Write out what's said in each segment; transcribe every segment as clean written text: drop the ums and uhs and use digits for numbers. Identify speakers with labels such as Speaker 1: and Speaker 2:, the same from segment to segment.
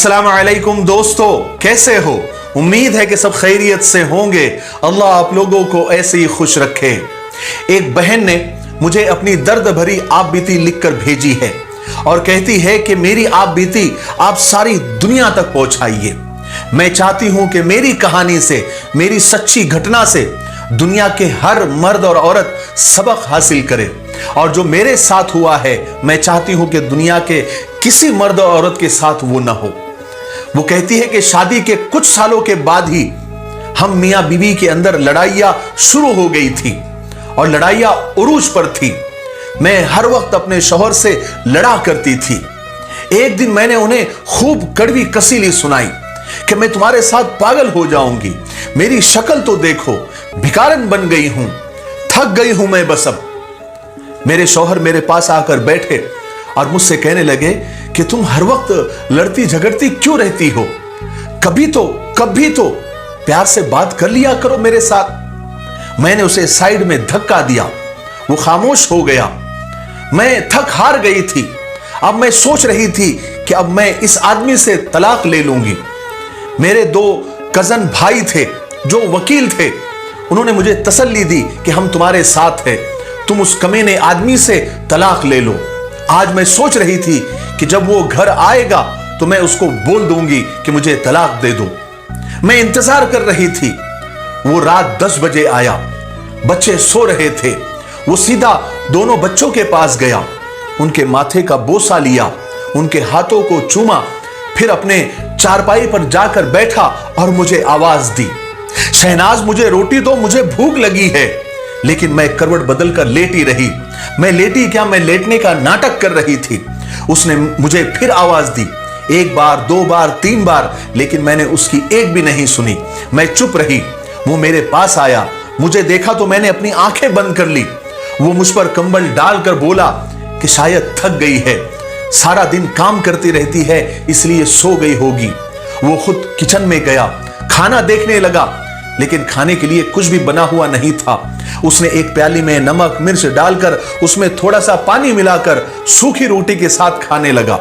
Speaker 1: अस्सलाम वालेकुम दोस्तों, कैसे हो? उम्मीद है कि सब खैरियत से होंगे। अल्लाह आप लोगों को ऐसे ही खुश रखे। एक बहन ने मुझे अपनी दर्द भरी आप बीती लिखकर भेजी है और कहती है कि मेरी आप बीती आप सारी दुनिया तक पहुंचाइए। मैं चाहती हूं कि मेरी कहानी से, मेरी सच्ची घटना से दुनिया के हर मर्द और औरत सबक हासिल करे, और जो मेरे साथ हुआ है मैं चाहती हूं कि दुनिया के किसी मर्द और औरत के साथ वो ना हो। वो कहती है कि शादी के कुछ सालों के बाद ही हम मियां बीवी के अंदर लड़ाइयां शुरू हो गई थी और लड़ाइयां उरूज पर थी। मैं हर वक्त अपने शौहर से लड़ा करती थी। एक दिन मैंने उन्हें खूब कड़वी कसीली सुनाई कि मैं तुम्हारे साथ पागल हो जाऊंगी, मेरी शक्ल तो देखो, भिखारन बन गई हूं, थक गई हूं मैं बस अब। मेरे शौहर मेरे पास आकर बैठे और मुझसे कहने लगे कि तुम हर वक्त लड़ती झगड़ती क्यों रहती हो? कभी तो प्यार से बात कर लिया करो मेरे साथ। मैंने उसे साइड में धक्का दिया, वो खामोश हो गया। मैं थक हार गई थी। अब मैं सोच रही थी कि अब मैं इस आदमी से तलाक ले लूंगी। मेरे 2 कजन भाई थे जो वकील थे, उन्होंने मुझे तसल्ली दी कि हम तुम्हारे साथ हैं, तुम उस कमीने आदमी से तलाक ले लो। आज मैं सोच रही थी कि जब वो घर आएगा तो मैं उसको बोल दूंगी कि मुझे तलाक दे दो। मैं इंतजार कर रही थी। वो रात 10 बजे आया, बच्चे सो रहे थे। वो सीधा दोनों बच्चों के पास गया, उनके माथे का बोसा लिया, उनके हाथों को चूमा, फिर अपने चारपाई पर जाकर बैठा और मुझे आवाज दी, शहनाज मुझे रोटी दो, मुझे भूख लगी है। लेकिन मैं करवट बदलकर लेटी रही। मैं लेटी क्या, मैं लेटने का नाटक कर रही थी। उसने मुझे फिर आवाज दी, 1 बार 2 बार 3 बार, लेकिन मैंने उसकी एक भी नहीं सुनी। मैं चुप रही। वो मेरे पास आया, मुझे देखा तो मैंने अपनी आंखें बंद कर ली। वो मुझ पर कंबल डालकर बोला कि शायद थक गई है, सारा दिन काम करती रहती है इसलिए सो गई होगी। वो खुद किचन में गया, खाना देखने लगा, लेकिन खाने के लिए कुछ भी बना हुआ नहीं था। उसने एक प्याली में नमक मिर्च डालकर उसमें थोड़ा सा पानी मिलाकर सूखी रोटी के साथ खाने लगा।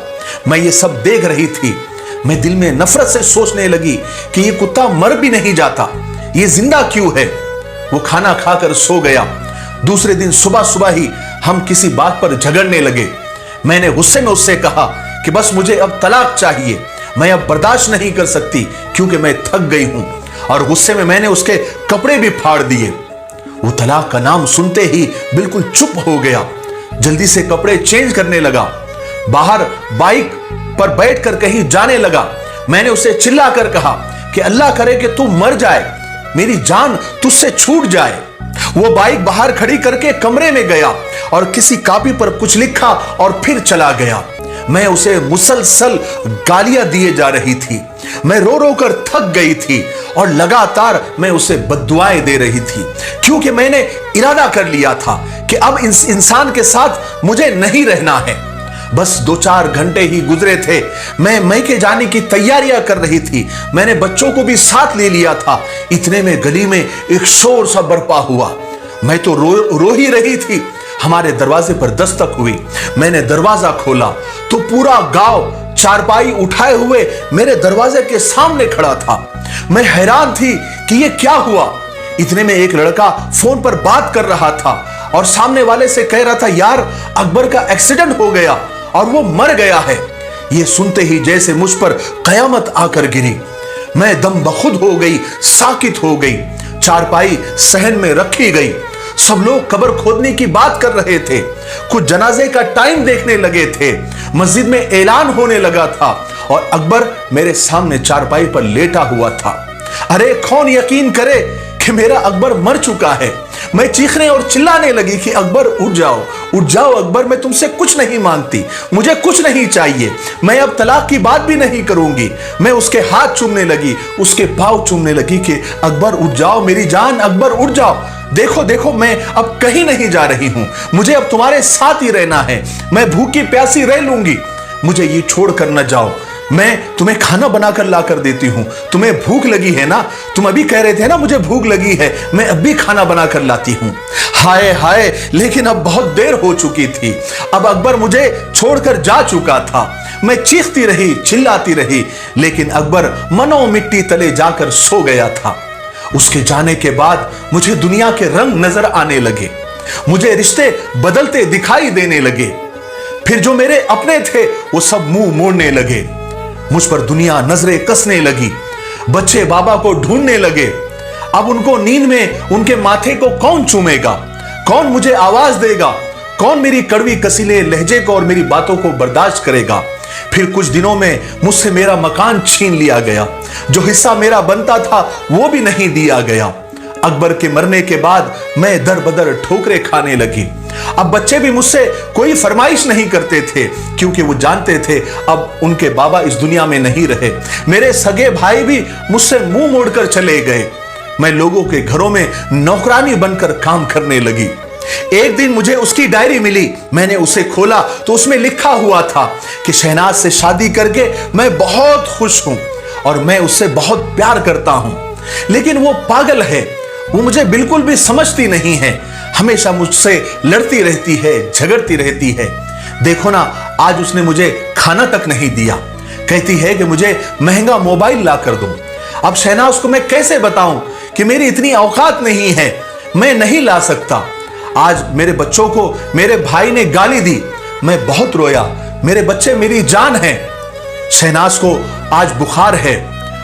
Speaker 1: मैं ये सब देख रही थी। मैं दिल में नफरत से सोचने लगी कि ये कुत्ता मर भी नहीं जाता, ये जिंदा क्यों है। वो खाना खाकर सो गया। दूसरे दिन सुबह सुबह ही हम किसी बात पर झगड़ने लगे। मैंने गुस्से में उससे कहा कि बस मुझे अब तलाक चाहिए, मैं अब बर्दाश्त नहीं कर सकती क्योंकि मैं थक गई हूं। और गुस्से में मैंने उसके कपड़े भी फाड़ दिए। वो तलाक का नाम सुनते ही बिल्कुल चुप हो गया, जल्दी से कपड़े चेंज करने लगा, बाहर बाइक पर बैठकर कहीं जाने लगा। मैंने उसे चिल्लाकर कहा कि अल्लाह करे कि तू मर जाए, मेरी जान तुझसे छूट जाए। वो बाइक बाहर खड़ी करके कमरे में गया और किसी कॉपी पर कुछ लिखा और फिर चला गया। मैं उसे मुसलसल गालियां दिए जा रही थी। मैं रो रो कर थक गई थी और लगातार मैं उसे बद्दुआएं दे रही थी, क्योंकि मैंने इरादा कर लिया था कि अब इस इंसान के साथ मुझे नहीं रहना है। बस 2-4 घंटे ही गुजरे थे। मैं मैके जाने की तैयारियां कर रही थी। मैंने बच्चों को भी साथ ले लिया था। इतने में गली में एक शोर सा बरपा हुआ। मैं तो रो ही रही थी। हमारे दरवाजे पर दस्तक हुई। मैंने दरवाजा खोला तो पूरा गांव चारपाई उठाए हुए मेरे दरवाजे के सामने खड़ा था। मैं हैरान थी कि ये क्या हुआ। इतने में एक लड़का फोन पर बात कर रहा था और सामने वाले से कह रहा था, यार अकबर का एक्सीडेंट हो गया और वो मर गया है। ये सुनते ही जैसे मुझ पर कयामत आकर गिरी। मैं दम बखुद हो गई, साकित हो गई। चारपाई सहन में रखी गई। सब लोग कब्र खोदने की बात कर रहे थे। कुछ जनाजे का टाइम देखने लगे थे। मस्जिद में ऐलान होने लगा था और अकबर मेरे सामने चारपाई पर लेटा हुआ था। अरे कौन यकीन करे कि मेरा अकबर मर चुका है। मैं चीखने और चिल्लाने लगी कि अकबर उठ जाओ अकबर, मैं तुमसे कुछ नहीं मांगती, मुझे कुछ नहीं चाहिए, मैं अब तलाक की बात भी नहीं करूंगी। मैं उसके हाथ चूमने लगी, उसके पाँव चूमने लगी कि अकबर उठ जाओ मेरी जान, अकबर उठ जाओ। देखो मैं अब कहीं नहीं जा रही हूं, मुझे अब तुम्हारे साथ ही रहना है। मैं भूखी प्यासी रह लूंगी, मुझे ये छोड़ कर न जाओ। मैं तुम्हें खाना बनाकर ला कर देती हूं। तुम्हें भूख लगी है ना, तुम अभी कह रहे थे ना मुझे भूख लगी है, मैं अभी खाना बनाकर लाती हूं। हाय हाय, लेकिन अब बहुत देर हो चुकी थी। अब अकबर मुझे छोड़कर जा चुका था। मैं चीखती रही, चिल्लाती रही, लेकिन अकबर मनो मिट्टी तले जाकर सो गया था। उसके जाने के बाद मुझे दुनिया के रंग नजर आने लगे, मुझे रिश्ते बदलते दिखाई देने लगे। फिर जो मेरे अपने थे वो सब मुंह मोड़ने लगे, मुझ पर दुनिया नजरें कसने लगी। बच्चे बाबा को ढूंढने लगे। अब उनको नींद में उनके माथे को कौन चूमेगा, कौन मुझे आवाज देगा, कौन मेरी कड़वी कसीले लहजे को और मेरी बातों को बर्दाश्त करेगा। फिर कुछ दिनों में मुझसे मेरा मकान छीन लिया गया, जो हिस्सा मेरा बनता था वो भी नहीं दिया गया। अकबर के मरने के बाद मैं दर बदर ठोकरें खाने लगी। अब बच्चे भी मुझसे कोई फरमाइश नहीं करते थे, क्योंकि वो जानते थे अब उनके बाबा इस दुनिया में नहीं रहे। मेरे सगे भाई भी मुझसे मुंह मोड़कर चले गए। मैं लोगों के घरों में नौकरानी बनकर काम करने लगी। एक दिन मुझे उसकी डायरी मिली, मैंने उसे खोला तो उसमें लिखा हुआ था कि शहनाज से शादी करके मैं बहुत खुश हूं और मैं उससे बहुत प्यार करता हूं, लेकिन वो पागल है, वो मुझे बिल्कुल भी समझती नहीं है, हमेशा मुझसे लड़ती रहती है, झगड़ती रहती है। देखो ना, आज उसने मुझे खाना तक नहीं दिया, कहती है कि मुझे महंगा मोबाइल ला कर दो। अब शहनाज को मैं कैसे बताऊं कि मेरी इतनी औकात नहीं है, मैं नहीं ला सकता। आज मेरे बच्चों को मेरे भाई ने गाली दी, मैं बहुत रोया, मेरे बच्चे मेरी जान हैं। शहनाज को आज बुखार है,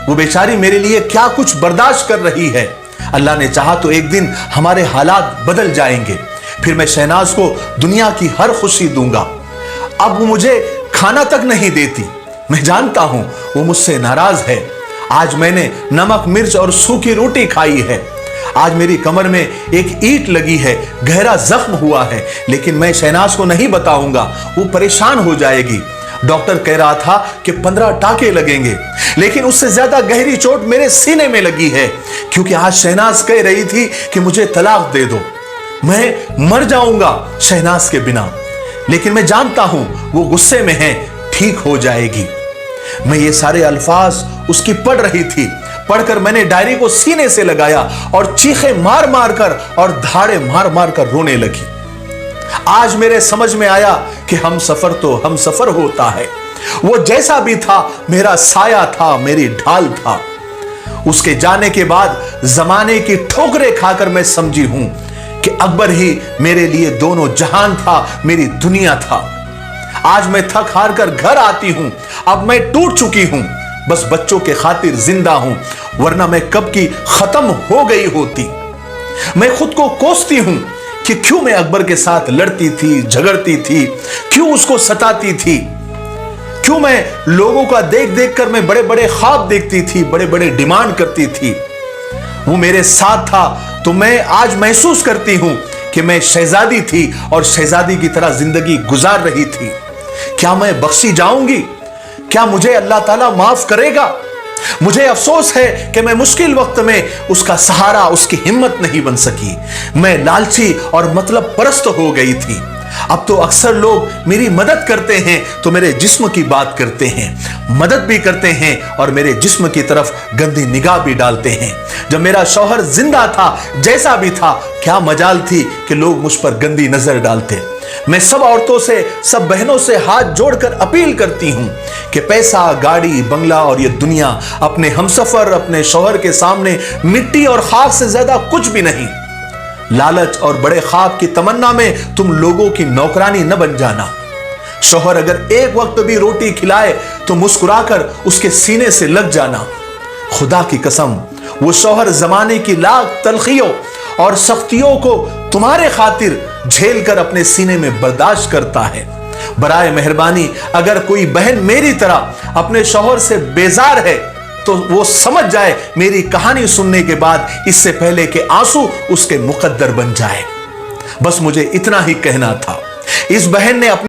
Speaker 1: वो बेचारी मेरे लिए क्या कुछ बर्दाश्त कर रही है। अल्लाह ने चाहा तो एक दिन हमारे हालात बदल जाएंगे, फिर मैं शहनाज को दुनिया की हर खुशी दूंगा। अब वो मुझे खाना तक नहीं देती, मैं जानता हूं वो मुझसे नाराज है। आज मैंने नमक मिर्च और सूखी रोटी खाई है। आज मेरी कमर में एक ईंट लगी है, गहरा जख्म हुआ है, लेकिन मैं शहनाज को नहीं बताऊंगा, वो परेशान हो जाएगी। डॉक्टर कह रहा था कि 15 टाके लगेंगे, लेकिन उससे ज्यादा गहरी चोट मेरे सीने में लगी है, क्योंकि आज शहनाज कह रही थी कि मुझे तलाक दे दो, मैं मर जाऊंगा शहनाज के बिना। लेकिन मैं जानता हूं वो गुस्से में है, ठीक हो जाएगी। मैं ये सारे अल्फाज उसकी पढ़ रही थी। पढ़कर मैंने डायरी को सीने से लगाया और चीखे मार मार कर और धाड़े मार मार कर रोने लगी। आज मेरे समझ में आया कि हम सफर तो हम सफर होता है। वो जैसा भी था मेरा साया था, मेरी ढाल था। उसके जाने के बाद जमाने की ठोकरें खाकर मैं समझी हूं कि अकबर ही मेरे लिए दोनों जहान था, मेरी दुनिया था। आज मैं थक हार कर घर आती हूं, अब मैं टूट चुकी हूं, बस बच्चों के खातिर जिंदा हूं, वरना मैं कब की खत्म हो गई होती। मैं खुद को कोसती हूं कि क्यों मैं अकबर के साथ लड़ती थी, झगड़ती थी, क्यों उसको सताती थी, क्यों मैं लोगों का देख देख कर मैं बड़े बड़े ख्वाब देखती थी, बड़े बड़े डिमांड करती थी। वो मेरे साथ था तो मैं आज महसूस करती हूं कि मैं शहजादी थी और शहजादी की तरह जिंदगी गुजार रही थी। क्या मैं बख्शी जाऊंगी? क्या मुझे अल्लाह ताला माफ करेगा? मुझे अफसोस है कि मैं मुश्किल वक्त में उसका सहारा, उसकी हिम्मत नहीं बन सकी। मैं लालची और मतलब परस्त हो गई थी। अब तो अक्सर लोग मेरी मदद करते हैं तो मेरे जिस्म की बात करते हैं, मदद भी करते हैं और मेरे जिस्म की तरफ गंदी निगाह भी डालते हैं। जब मेरा शौहर जिंदा था, जैसा भी था, क्या मजाल थी कि लोग मुझ पर गंदी नजर डालते। मैं सब औरतों से, सब बहनों से हाथ जोड़कर अपील करती हूं कि पैसा, गाड़ी, बंगला और ये दुनिया अपने हमसफर, अपने शौहर के सामने मिट्टी और खाक से ज्यादा कुछ भी नहीं। लालच और बड़े ख्वाब की तमन्ना में तुम लोगों की नौकरानी न बन जाना। शौहर अगर एक वक्त भी रोटी खिलाए तो मुस्कुराकर उसके सीने से लग जाना। खुदा की कसम, वो शौहर जमाने की लाख तलखियों और सख्तियों को तुम्हारे खातिर झेल कर अपने सीने में बर्दाश्त करता है। बराए मेहरबानी, अगर कोई बहन मेरी तरह अपने शौहर से बेजार है तो वो समझ जाए मेरी कहानी सुनने के बाद, इससे पहले कि आंसू उसके मुकद्दर बन जाए। बस मुझे इतना ही कहना था। इस बहन ने अपने